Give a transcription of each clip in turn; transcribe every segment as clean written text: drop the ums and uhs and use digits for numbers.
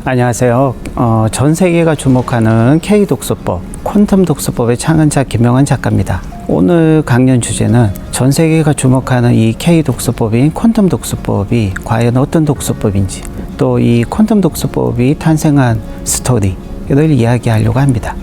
안녕하세요. 전 세계가 주목하는 K-독서법, 퀀텀 독서법의 창안자 김명환 작가입니다. 오늘 강연 주제는 전 세계가 주목하는 이 K-독서법인 퀀텀 독서법이 과연 어떤 독서법인지, 또 이 퀀텀 독서법이 탄생한 스토리를 이야기하려고 합니다.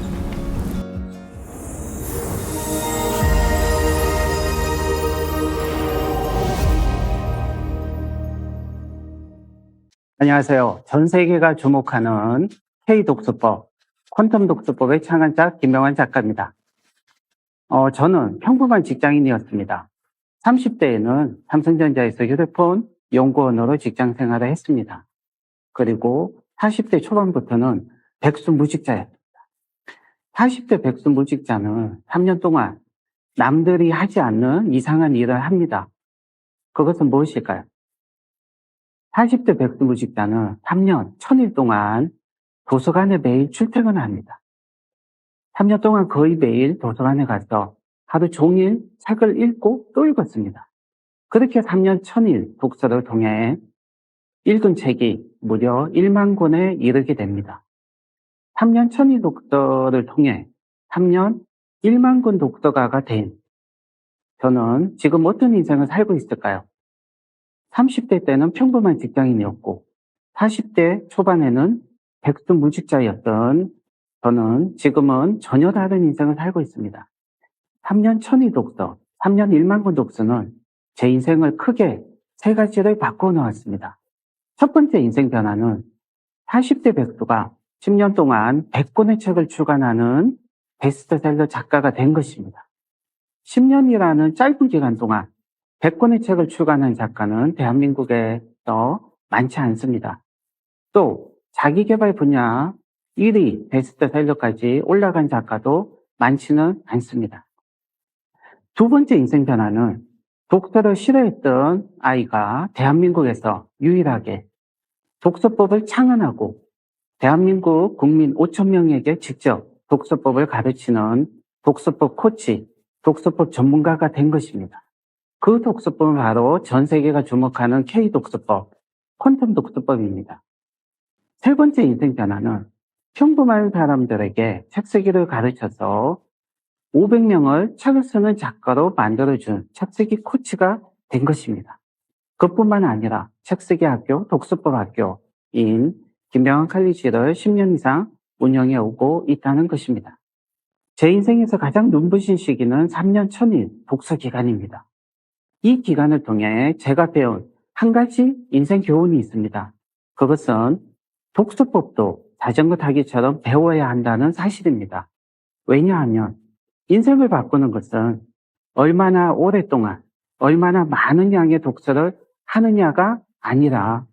안녕하세요. 전 세계가 주목하는 K-독서법, 퀀텀 독서법의 창안자 김명환 작가입니다. 저는 평범한 직장인이었습니다. 30대에는 삼성전자에서 휴대폰 연구원으로 직장 생활을 했습니다. 그리고 40대 초반부터는 백수무직자였습니다. 40대 백수무직자는 3년 동안 남들이 하지 않는 이상한 일을 합니다. 그것은 무엇일까요? 40대 백수무직자는 3년 1000일 동안 도서관에 매일 출퇴근을 합니다. 3년 동안 거의 매일 도서관에 가서 하루 종일 책을 읽고 또 읽었습니다. 그렇게 3년 1000일 독서를 통해 읽은 책이 무려 1만 권에 이르게 됩니다. 3년 1000일 독서를 통해 3년 1만 권 독서가가 된 저는 지금 어떤 인생을 살고 있을까요? 30대 때는 평범한 직장인이었고 40대 초반에는 백수무직자였던 저는 지금은 전혀 다른 인생을 살고 있습니다. 3년 1000일 독서, 3년 1만 권 독서는 제 인생을 크게 세 가지를 바꿔 놓았습니다. 첫 번째 인생 변화는 40대 백수가 10년 동안 100권의 책을 출간하는 베스트셀러 작가가 된 것입니다. 10년이라는 짧은 기간 동안 100권의 책을 출간한 작가는 대한민국에서 많지 않습니다. 또 자기개발 분야 1위 베스트셀러까지 올라간 작가도 많지는 않습니다. 두 번째 인생 변화는 독서를 싫어했던 아이가 대한민국에서 유일하게 독서법을 창안하고 대한민국 국민 5,000명에게 직접 독서법을 가르치는 독서법 코치, 독서법 전문가가 된 것입니다. 그 독서법은 바로 전 세계가 주목하는 K-독서법, 퀀텀 독서법입니다. 세 번째 인생 변화는 평범한 사람들에게 책쓰기를 가르쳐서 500명을 책을 쓰는 작가로 만들어준 책쓰기 코치가 된 것입니다. 그뿐만 아니라 책쓰기 학교, 독서법 학교인 김명환 칼리지를 10년 이상 운영해 오고 있다는 것입니다. 제 인생에서 가장 눈부신 시기는 3년 1000일 독서 기간입니다. 이 기간을 통해 제가 배운 한 가지 인생 교훈이 있습니다. 그것은 독서법도 자전거 타기처럼 배워야 한다는 사실입니다. 왜냐하면 인생을 바꾸는 것은 얼마나 오랫동안, 얼마나 많은 양의 독서를 하느냐가 아니라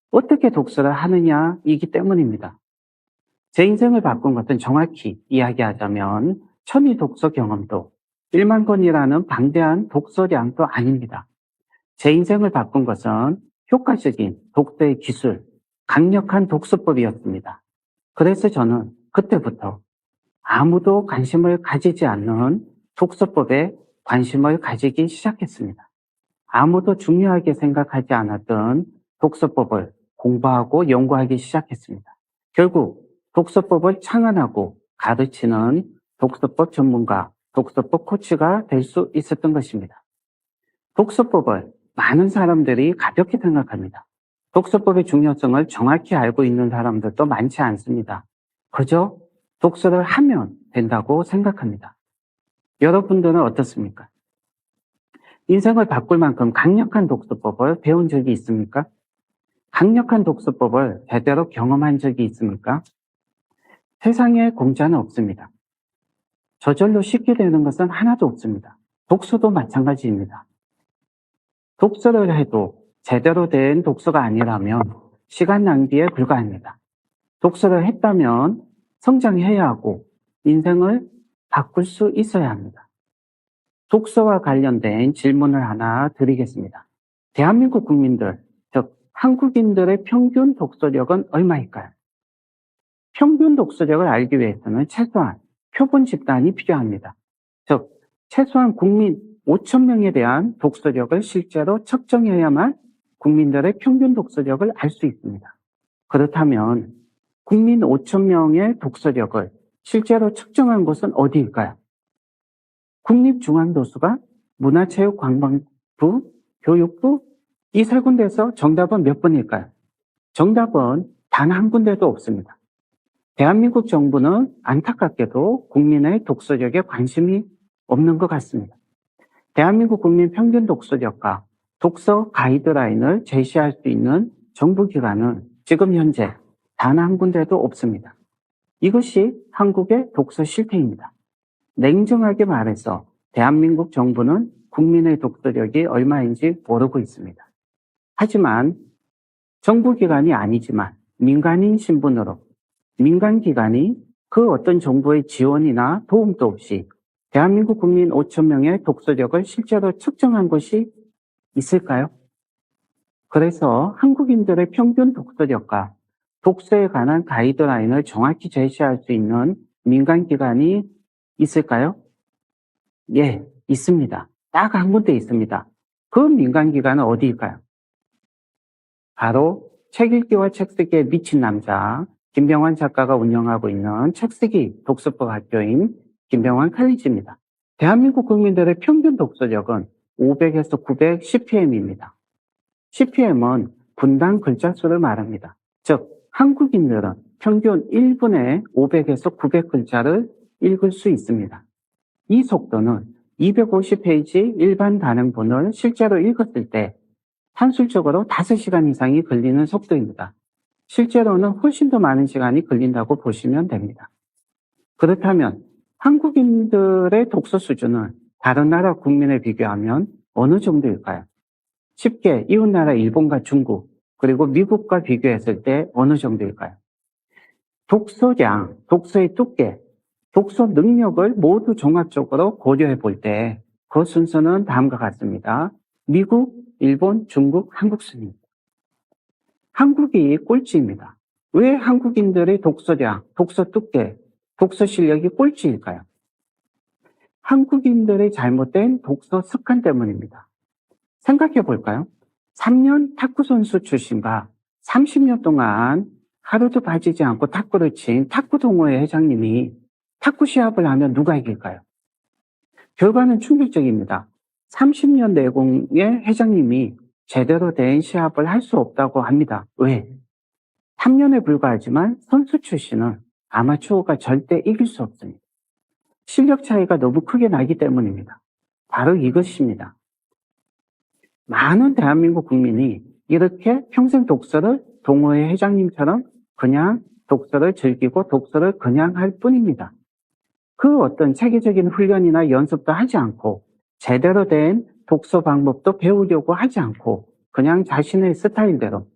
어떻게 독서를 하느냐이기 때문입니다. 제 인생을 바꾼 것은 정확히 이야기하자면 1000일 독서 경험도 1만 권이라는 방대한 독서량도 아닙니다. 제 인생을 바꾼 것은 효과적인 독서의 기술, 강력한 독서법이었습니다. 그래서 저는 그때부터 아무도 관심을 가지지 않는 독서법에 관심을 가지기 시작했습니다. 아무도 중요하게 생각하지 않았던 독서법을 공부하고 연구하기 시작했습니다. 결국 독서법을 창안하고 가르치는 독서법 전문가, 독서법 코치가 될 수 있었던 것입니다. 독서법을 많은 사람들이 가볍게 생각합니다. 독서법의 중요성을 정확히 알고 있는 사람들도 많지 않습니다. 그저 독서를 하면 된다고 생각합니다. 여러분들은 어떻습니까? 인생을 바꿀 만큼 강력한 독서법을 배운 적이 있습니까? 강력한 독서법을 제대로 경험한 적이 있습니까? 세상에 공짜는 없습니다. 저절로 쉽게 되는 것은 하나도 없습니다. 독서도 마찬가지입니다. 독서를 해도 제대로 된 독서가 아니라면 시간 낭비에 불과합니다. 독서를 했다면 성장해야 하고 인생을 바꿀 수 있어야 합니다. 독서와 관련된 질문을 하나 드리겠습니다. 대한민국 국민들, 즉 한국인들의 평균 독서력은 얼마일까요? 평균 독서력을 알기 위해서는 최소한 표본 집단이 필요합니다. 즉 최소한 국민 5,000명에 대한 독서력을 실제로 측정해야만 국민들의 평균 독서력을 알 수 있습니다. 그렇다면 국민 5천 명의 독서력을 실제로 측정한 곳은 어디일까요? 국립중앙도서관, 문화체육관광부, 교육부, 이 세 군데에서 정답은 몇 번일까요? 정답은 단 한 군데도 없습니다. 대한민국 정부는 안타깝게도 국민의 독서력에 관심이 없는 것 같습니다. 대한민국 국민 평균 독서력과 독서 가이드라인을 제시할 수 있는 정부기관은 지금 현재 단 한 군데도 없습니다. 이것이 한국의 독서 실태입니다. 냉정하게 말해서 대한민국 정부는 국민의 독서력이 얼마인지 모르고 있습니다. 하지만 정부기관이 아니지만 민간인 신분으로 민간기관이 그 어떤 정부의 지원이나 도움도 없이 대한민국 국민 5천 명의 독서력을 실제로 측정한 것이 있을까요? 그래서 한국인들의 평균 독서력과 독서에 관한 가이드라인을 정확히 제시할 수 있는 민간기관이 있을까요? 예, 있습니다. 딱 한 군데 있습니다. 그 민간기관은 어디일까요? 바로 책 읽기와 책 쓰기에 미친 남자 김병환 작가가 운영하고 있는 책쓰기 독서법 학교인 김병환 칼리지입니다. 대한민국 국민들의 평균 독서력은 500에서 900 CPM입니다. CPM은 분당 글자 수를 말합니다. 즉 한국인들은 평균 1분에 500에서 900글자를 읽을 수 있습니다. 이 속도는 250페이지 일반 단행본을 실제로 읽었을 때 산술적으로 5시간 이상이 걸리는 속도입니다. 실제로는 훨씬 더 많은 시간이 걸린다고 보시면 됩니다. 그렇다면 한국인들의 독서 수준은 다른 나라 국민에 비교하면 어느 정도일까요? 쉽게 이웃나라 일본과 중국, 그리고 미국과 비교했을 때 어느 정도일까요? 독서량, 독서의 두께, 독서 능력을 모두 종합적으로 고려해 볼 때 그 순서는 다음과 같습니다. 미국, 일본, 중국, 한국 순입니다. 한국이 꼴찌입니다. 왜 한국인들의 독서량, 독서 두께, 독서 실력이 꼴찌일까요? 한국인들의 잘못된 독서 습관 때문입니다. 생각해 볼까요? 3년 탁구 선수 출신과 30년 동안 하루도 빠지지 않고 탁구를 친 탁구 동호회 회장님이 탁구 시합을 하면 누가 이길까요? 결과는 충격적입니다. 30년 내공의 회장님이 제대로 된 시합을 할 수 없다고 합니다. 왜? 3년에 불과하지만 선수 출신은 아마추어가 절대 이길 수 없습니다. 실력 차이가 너무 크게 나기 때문입니다. 바로 이것입니다. 많은 대한민국 국민이 이렇게 평생 독서를 동호회 회장님처럼 그냥 독서를 즐기고 독서를 그냥 할 뿐입니다. 그 어떤 체계적인 훈련이나 연습도 하지 않고 제대로 된 독서 방법도 배우려고 하지 않고 그냥 자신의 스타일대로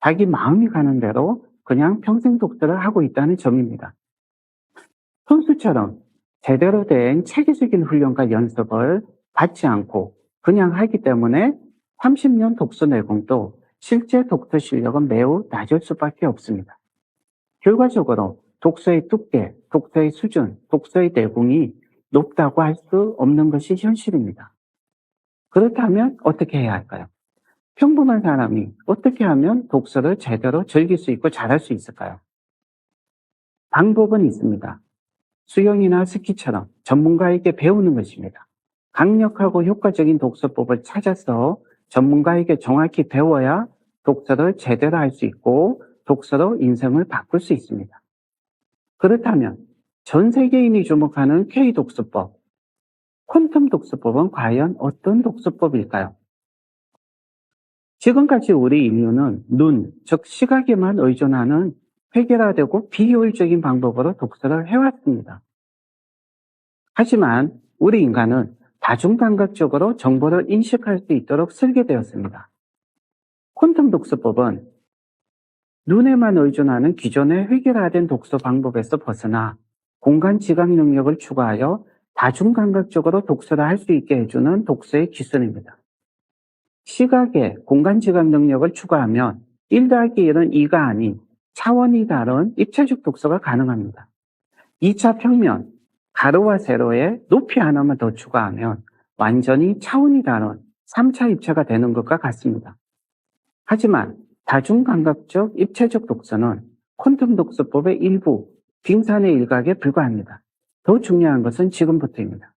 자기 마음이 가는 대로 그냥 평생 독서를 하고 있다는 점입니다. 선수처럼 제대로 된 체계적인 훈련과 연습을 받지 않고 그냥 하기 때문에 30년 독서 내공도 실제 독서 실력은 매우 낮을 수밖에 없습니다. 결과적으로 독서의 두께, 독서의 수준, 독서의 내공이 높다고 할 수 없는 것이 현실입니다. 그렇다면 어떻게 해야 할까요? 평범한 사람이 어떻게 하면 독서를 제대로 즐길 수 있고 잘할 수 있을까요? 방법은 있습니다. 수영이나 스키처럼 전문가에게 배우는 것입니다. 강력하고 효과적인 독서법을 찾아서 전문가에게 정확히 배워야 독서를 제대로 할 수 있고 독서로 인생을 바꿀 수 있습니다. 그렇다면 전 세계인이 주목하는 K-독서법, 퀀텀 독서법은 과연 어떤 독서법일까요? 지금까지 우리 인류는 눈, 즉 시각에만 의존하는 획일화되고 비효율적인 방법으로 독서를 해왔습니다. 하지만 우리 인간은 다중감각적으로 정보를 인식할 수 있도록 설계되었습니다. 퀀텀 독서법은 눈에만 의존하는 기존의 획일화된 독서 방법에서 벗어나 공간 지각 능력을 추가하여 다중감각적으로 독서를 할 수 있게 해주는 독서의 기술입니다. 시각에 공간 지각 능력을 추가하면 1 더하기 1은 2가 아닌 차원이 다른 입체적 독서가 가능합니다. 2차 평면, 가로와 세로에 높이 하나만 더 추가하면 완전히 차원이 다른 3차 입체가 되는 것과 같습니다. 하지만 다중감각적 입체적 독서는 퀀텀 독서법의 일부, 빙산의 일각에 불과합니다. 더 중요한 것은 지금부터입니다.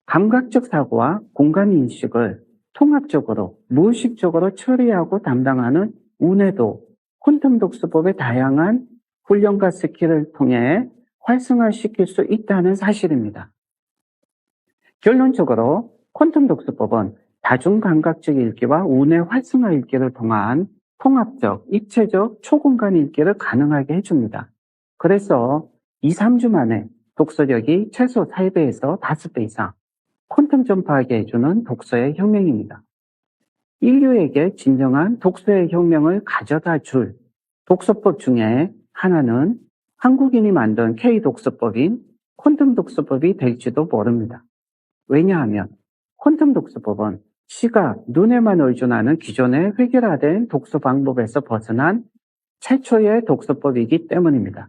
감각적 사고와 공간 인식을 통합적으로, 무의식적으로 처리하고 담당하는 운해도 퀀텀 독서법의 다양한 훈련과 스킬을 통해 활성화시킬 수 있다는 사실입니다. 결론적으로 퀀텀 독서법은 다중감각적 읽기와 운해 활성화 읽기를 통한 통합적, 입체적, 초공간 읽기를 가능하게 해줍니다. 그래서 2, 3주 만에 독서력이 최소 3배에서 5배 이상 퀀텀 점프하게 해주는 독서의 혁명입니다. 인류에게 진정한 독서의 혁명을 가져다 줄 독서법 중에 하나는 한국인이 만든 K-독서법인 퀀텀 독서법이 될지도 모릅니다. 왜냐하면 퀀텀 독서법은 시각, 눈에만 의존하는 기존의 획일화된 독서 방법에서 벗어난 최초의 독서법이기 때문입니다.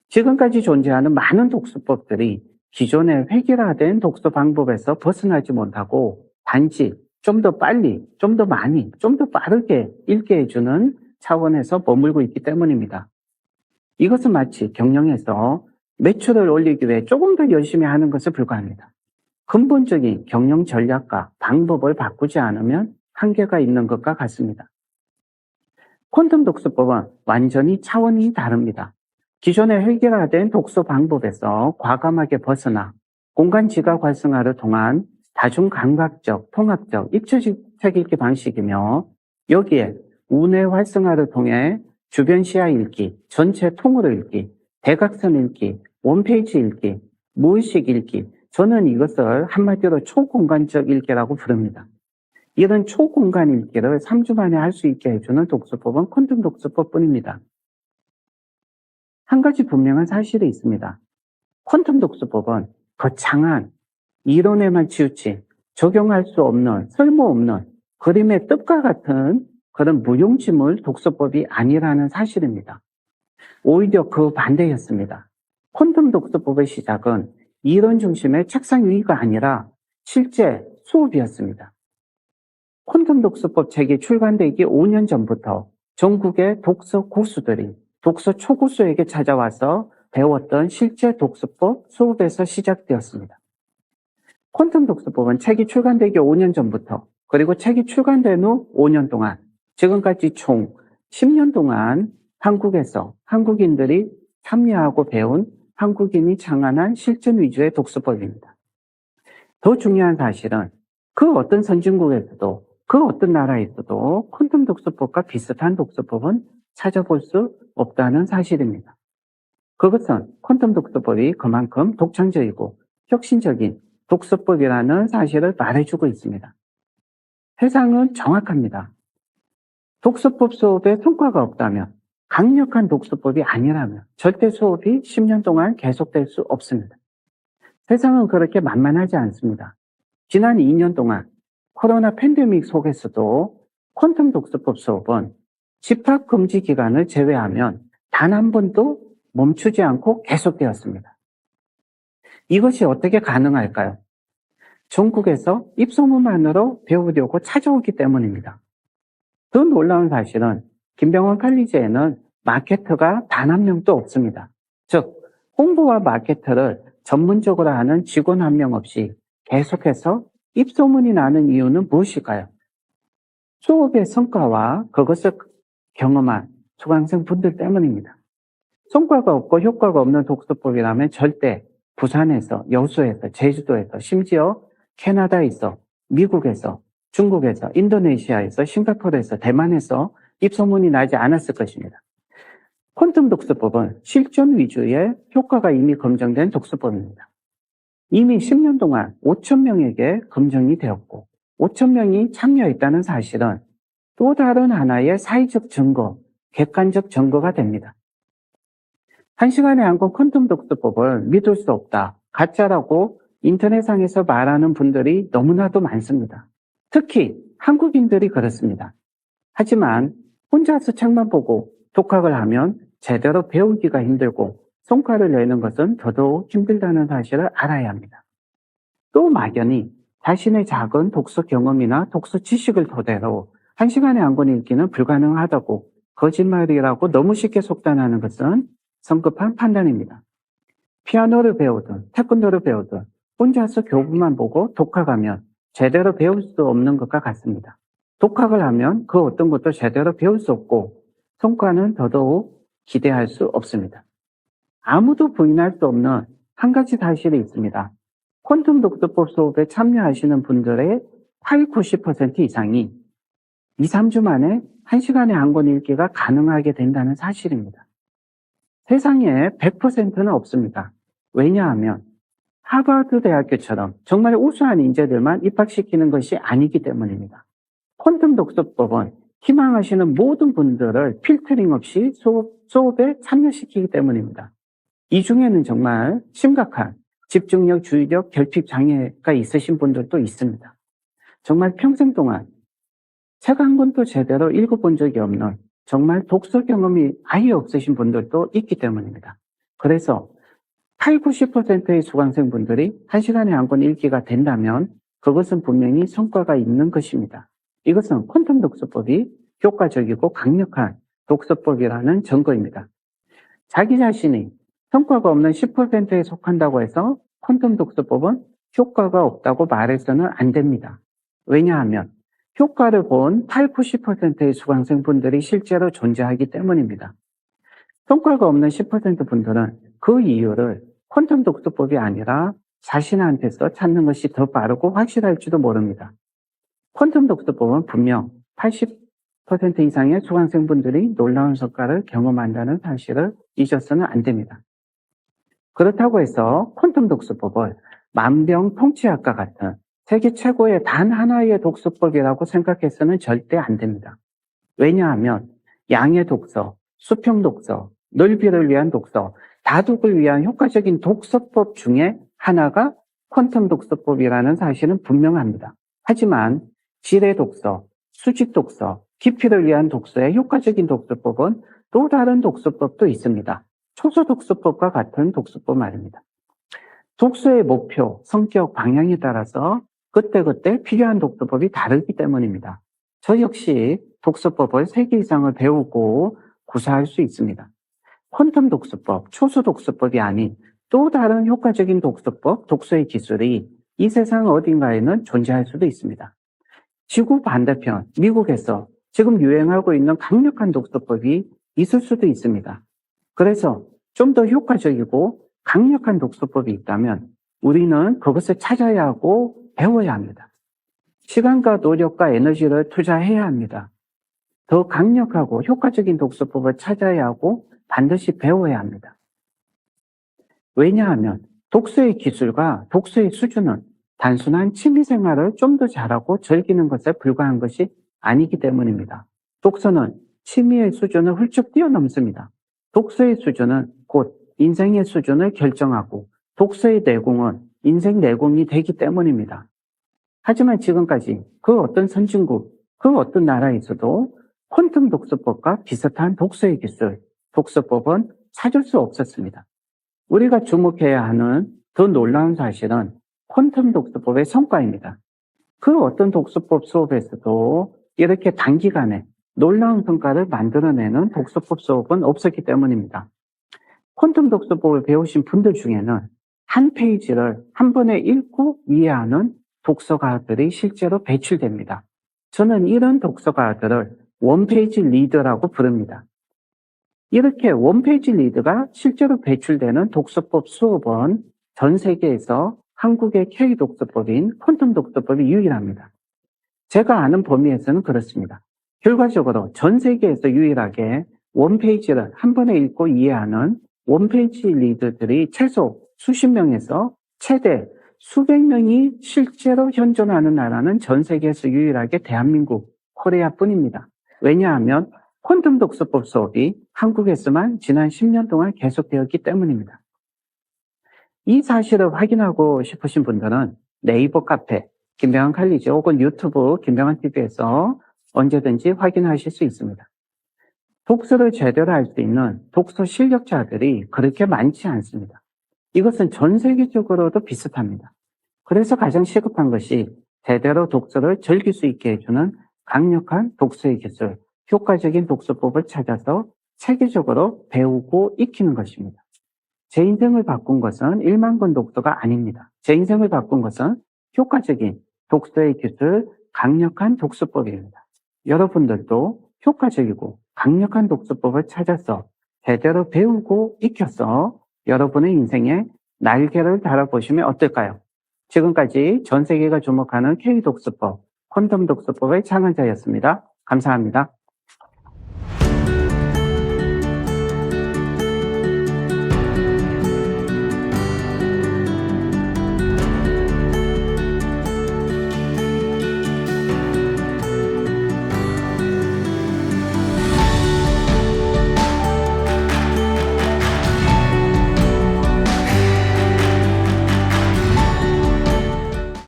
지금까지 존재하는 많은 독서법들이 기존의 획일화된 독서 방법에서 벗어나지 못하고 단지 좀 더 빨리, 좀 더 많이, 좀 더 빠르게 읽게 해주는 차원에서 머물고 있기 때문입니다. 이것은 마치 경영에서 매출을 올리기 위해 조금 더 열심히 하는 것에 불과합니다. 근본적인 경영 전략과 방법을 바꾸지 않으면 한계가 있는 것과 같습니다. 퀀텀 독서법은 완전히 차원이 다릅니다. 기존의 획일화된 독서 방법에서 과감하게 벗어나 공간 지각 활성화를 통한 다중감각적, 통합적, 입체적 책 읽기 방식이며 여기에 운해 활성화를 통해 주변 시야 읽기, 전체 통으로 읽기, 대각선 읽기, 원페이지 읽기, 무의식 읽기, 저는 이것을 한마디로 초공간적 읽기라고 부릅니다. 이런 초공간 읽기를 3주 만에 할 수 있게 해주는 독서법은 퀀텀 독서법뿐입니다. 한 가지 분명한 사실이 있습니다. 퀀텀 독서법은 거창한 이론에만 치우친 적용할 수 없는 쓸모없는 그림의 뜻과 같은 그런 무용지물 독서법이 아니라는 사실입니다. 오히려 그 반대였습니다. 퀀텀 독서법의 시작은 이론 중심의 책상 위가 아니라 실제 수업이었습니다. 퀀텀 독서법 책이 출간되기 5년 전부터 전국의 독서 고수들이 독서 초고수에게 찾아와서 배웠던 실제 독서법 수업에서 시작되었습니다. 퀀텀 독서법은 책이 출간되기 5년 전부터 그리고 책이 출간된 후 5년 동안 지금까지 총 10년 동안 한국에서 한국인들이 참여하고 배운 한국인이 창안한 실전 위주의 독서법입니다. 더 중요한 사실은 그 어떤 선진국에서도 그 어떤 나라에서도 퀀텀 독서법과 비슷한 독서법은 찾아볼 수 없다는 사실입니다. 그것은 퀀텀 독서법이 그만큼 독창적이고 혁신적인 독서법이라는 사실을 말해주고 있습니다. 세상은 정확합니다. 독서법 수업에 성과가 없다면 강력한 독서법이 아니라면 절대 수업이 10년 동안 계속될 수 없습니다. 세상은 그렇게 만만하지 않습니다. 지난 2년 동안 코로나 팬데믹 속에서도 퀀텀 독서법 수업은 집합 금지 기간을 제외하면 단 한 번도 멈추지 않고 계속되었습니다. 이것이 어떻게 가능할까요? 전국에서 입소문만으로 배우려고 찾아오기 때문입니다. 더 놀라운 사실은 김병원 칼리지에는 마케터가 단 한 명도 없습니다. 즉, 홍보와 마케터를 전문적으로 하는 직원 한 명 없이 계속해서 입소문이 나는 이유는 무엇일까요? 수업의 성과와 그것을 경험한 수강생 분들 때문입니다. 성과가 없고 효과가 없는 독서법이라면 절대 부산에서, 여수에서, 제주도에서, 심지어 캐나다에서, 미국에서, 중국에서, 인도네시아에서, 싱가포르에서, 대만에서 입소문이 나지 않았을 것입니다. 퀀텀 독서법은 실전 위주의 효과가 이미 검증된 독서법입니다. 이미 10년 동안 5,000명에게 검증이 되었고 5,000명이 참여했다는 사실은 또 다른 하나의 사회적 증거, 객관적 증거가 됩니다. 1시간에 한 권 퀀텀 독서법을 믿을 수 없다, 가짜라고 인터넷상에서 말하는 분들이 너무나도 많습니다. 특히 한국인들이 그렇습니다. 하지만 혼자서 책만 보고 독학을 하면 제대로 배우기가 힘들고 성과를 내는 것은 더더욱 힘들다는 사실을 알아야 합니다. 또 막연히 자신의 작은 독서 경험이나 독서 지식을 토대로 1시간에 한 권 읽기는 불가능하다고 거짓말이라고 너무 쉽게 속단하는 것은 성급한 판단입니다. 피아노를 배우든 태권도를 배우든 혼자서 교부만 보고 독학하면 제대로 배울 수 없는 것과 같습니다. 독학을 하면 그 어떤 것도 제대로 배울 수 없고 성과는 더더욱 기대할 수 없습니다. 아무도 부인할 수 없는 한 가지 사실이 있습니다. 퀀텀 독서법 수업에 참여하시는 분들의 80~90% 이상이 2~3주 만에 1시간에 한 권 읽기가 가능하게 된다는 사실입니다. 세상에 100%는 없습니다. 왜냐하면 하버드 대학교처럼 정말 우수한 인재들만 입학시키는 것이 아니기 때문입니다. 퀀텀 독서법은 희망하시는 모든 분들을 필터링 없이 수업에 참여시키기 때문입니다. 이 중에는 정말 심각한 집중력, 주의력, 결핍 장애가 있으신 분들도 있습니다. 정말 평생 동안 책 한 권도 제대로 읽어본 적이 없는 정말 독서 경험이 아예 없으신 분들도 있기 때문입니다. 그래서 80~90%의 수강생분들이 1시간에 한 권 읽기가 된다면 그것은 분명히 성과가 있는 것입니다. 이것은 퀀텀 독서법이 효과적이고 강력한 독서법이라는 증거입니다. 자기 자신이 성과가 없는 10%에 속한다고 해서 퀀텀 독서법은 효과가 없다고 말해서는 안 됩니다. 왜냐하면 효과를 본 80~90%의 수강생분들이 실제로 존재하기 때문입니다. 성과가 없는 10% 분들은 그 이유를 퀀텀 독서법이 아니라 자신한테서 찾는 것이 더 빠르고 확실할지도 모릅니다. 퀀텀 독서법은 분명 80% 이상의 수강생분들이 놀라운 성과를 경험한다는 사실을 잊어서는 안 됩니다. 그렇다고 해서 퀀텀 독서법을 만병통치약과 같은 세계 최고의 단 하나의 독서법이라고 생각해서는 절대 안 됩니다. 왜냐하면 양의 독서, 수평 독서, 넓이를 위한 독서, 다독을 위한 효과적인 독서법 중에 하나가 퀀텀 독서법이라는 사실은 분명합니다. 하지만 질의 독서, 수직 독서, 깊이를 위한 독서의 효과적인 독서법은 또 다른 독서법도 있습니다. 초소 독서법과 같은 독서법 말입니다. 독서의 목표, 성격, 방향에 따라서 그때그때 필요한 독서법이 다르기 때문입니다. 저 역시 독서법을 3개 이상을 배우고 구사할 수 있습니다. 퀀텀 독서법, 초소 독서법이 아닌 또 다른 효과적인 독서법, 독서의 기술이 이 세상 어딘가에는 존재할 수도 있습니다. 지구 반대편, 미국에서 지금 유행하고 있는 강력한 독서법이 있을 수도 있습니다. 그래서 좀 더 효과적이고 강력한 독서법이 있다면 우리는 그것을 찾아야 하고 배워야 합니다. 시간과 노력과 에너지를 투자해야 합니다. 더 강력하고 효과적인 독서법을 찾아야 하고 반드시 배워야 합니다. 왜냐하면 독서의 기술과 독서의 수준은 단순한 취미생활을 좀 더 잘하고 즐기는 것에 불과한 것이 아니기 때문입니다. 독서는 취미의 수준을 훌쩍 뛰어넘습니다. 독서의 수준은 곧 인생의 수준을 결정하고 독서의 내공은 인생 내공이 되기 때문입니다. 하지만 지금까지 그 어떤 선진국, 그 어떤 나라에서도 퀀텀 독서법과 비슷한 독서의 기술, 독서법은 찾을 수 없었습니다. 우리가 주목해야 하는 더 놀라운 사실은 퀀텀 독서법의 성과입니다. 그 어떤 독서법 수업에서도 이렇게 단기간에 놀라운 성과를 만들어내는 독서법 수업은 없었기 때문입니다. 퀀텀 독서법을 배우신 분들 중에는 한 페이지를 한 번에 읽고 이해하는 독서가들이 실제로 배출됩니다. 저는 이런 독서가들을 원페이지 리더라고 부릅니다. 이렇게 원페이지 리더가 실제로 배출되는 독서법 수업은 전 세계에서 한국의 K독서법인 퀀텀 독서법이 유일합니다. 제가 아는 범위에서는 그렇습니다. 결과적으로 전 세계에서 유일하게 원페이지를 한 번에 읽고 이해하는 원페이지 리더들이 최소 수십 명에서 최대 수백 명이 실제로 현존하는 나라는 전 세계에서 유일하게 대한민국, 코리아뿐입니다. 왜냐하면 퀀텀 독서법 수업이 한국에서만 지난 10년 동안 계속되었기 때문입니다. 이 사실을 확인하고 싶으신 분들은 네이버 카페, 김병환 칼리지 혹은 유튜브 김병환 TV에서 언제든지 확인하실 수 있습니다. 독서를 제대로 할 수 있는 독서 실력자들이 그렇게 많지 않습니다. 이것은 전 세계적으로도 비슷합니다. 그래서 가장 시급한 것이 제대로 독서를 즐길 수 있게 해주는 강력한 독서의 기술, 효과적인 독서법을 찾아서 체계적으로 배우고 익히는 것입니다. 제 인생을 바꾼 것은 1만 권 독서가 아닙니다. 제 인생을 바꾼 것은 효과적인 독서의 기술, 강력한 독서법입니다. 여러분들도 효과적이고 강력한 독서법을 찾아서 제대로 배우고 익혀서 여러분의 인생에 날개를 달아보시면 어떨까요? 지금까지 전 세계가 주목하는 K 독서법, 퀀텀 독서법의 창안자였습니다. 감사합니다.